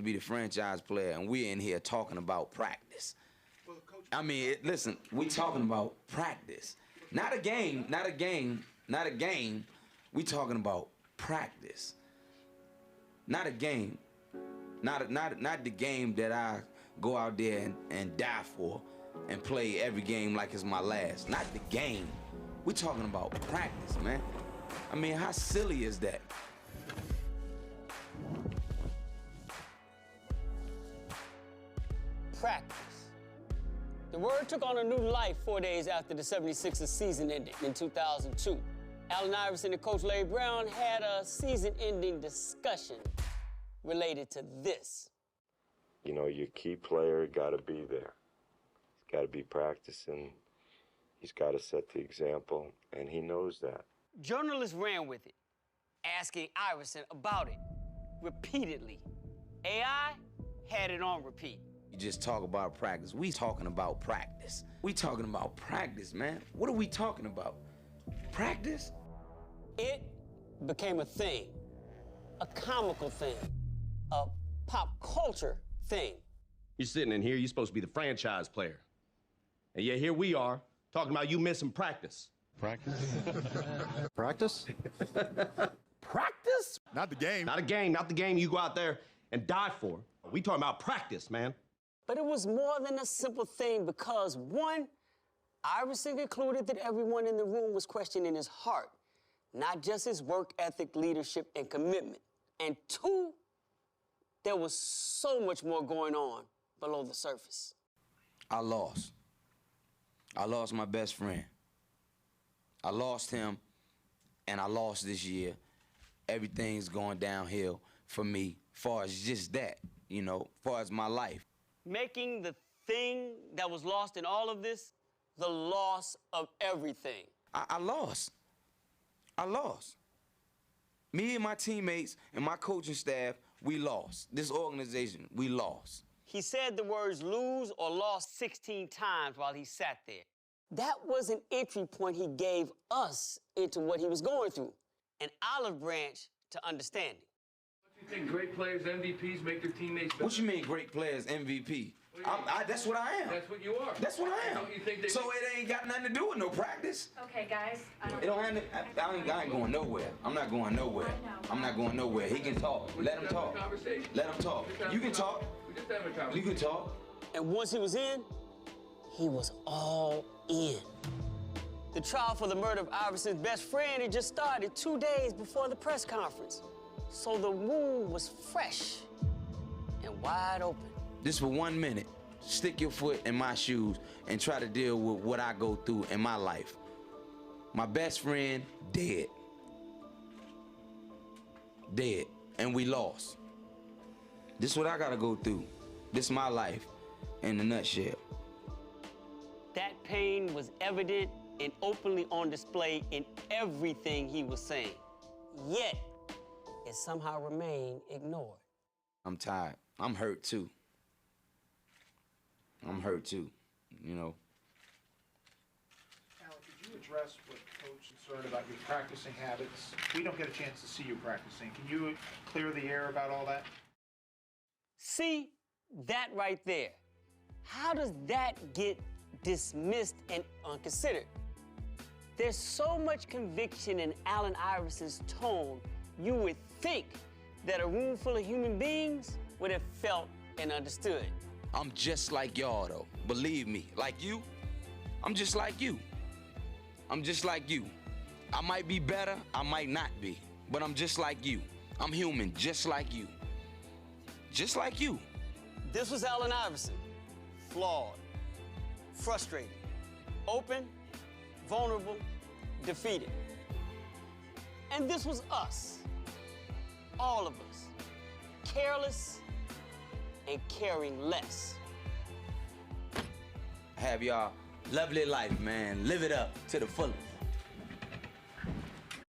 be the franchise player, and we're in here talking about practice. Well, Coach, I mean, listen, we talking about practice. Not a game, not a game, not a game. We talking about practice. Not a game. Not the game that I go out there and die for and play every game like it's my last. Not the game. We talking about practice, man. I mean, how silly is that? Practice. The word took on a new life 4 days after the 76ers season ended in 2002. Allen Iverson and Coach Larry Brown had a season-ending discussion related to this. You know, your key player got to be there. He's got to be practicing. He's got to set the example, and he knows that. Journalists ran with it, asking Iverson about it repeatedly. AI had it on repeat. You just talk about practice. We talking about practice. We talking about practice, man. What are we talking about? Practice? It became a thing, a comical thing, a pop culture thing. You're sitting in here, you're supposed to be the franchise player. And yet here we are, talking about you missing practice. Practice? Practice? Practice? Not the game. Not a game, not the game you go out there and die for. We talking about practice, man. But it was more than a simple thing because, one, Iverson concluded that everyone in the room was questioning his heart, not just his work ethic, leadership, and commitment. And two, there was so much more going on below the surface. I lost. I lost my best friend. I lost him, and I lost this year. Everything's going downhill for me, far as just that, you know, far as my life. Making the thing that was lost in all of this the loss of everything. I lost. I lost. Me and my teammates and my coaching staff, we lost. This organization, we lost. He said the words lose or lost 16 times while he sat there. That was an entry point he gave us into what he was going through, an olive branch to understanding. You think great players, MVPs, make their teammates better? What you mean great players, MVP? That's what I am. That's what you are. That's what I am. Don't you think they so it ain't got nothing to do with no practice. Okay, guys. It don't have to, I ain't going nowhere. I'm not going nowhere. I'm not going nowhere. He can talk. Let him talk. Let him talk. You can talk. You can talk. And once he was in, he was all in. The trial for the murder of Iverson's best friend had just started 2 days before the press conference. So the wound was fresh and wide open. Just for 1 minute, stick your foot in my shoes and try to deal with what I go through in my life. My best friend, dead. Dead. And we lost. This is what I gotta go through. This is my life in a nutshell. That pain was evident and openly on display in everything he was saying. Yet, it somehow remained ignored. I'm tired. I'm hurt too. I'm hurt too, you know. Allen, could you address what Coach is concerned about your practicing habits? We don't get a chance to see you practicing. Can you clear the air about all that? See, that right there. How does that get dismissed and unconsidered? There's so much conviction in Allen Iverson's tone, you would think that a room full of human beings would have felt and understood. I'm just like y'all, though. Believe me. Like you, I'm just like you. I'm just like you. I might be better, I might not be, but I'm just like you. I'm human, just like you. Just like you. This was Allen Iverson. Flawed, frustrated, open, vulnerable, defeated. And this was us. All of us. Careless and caring less. Have y'all lovely life, man. Live it up to the fullest.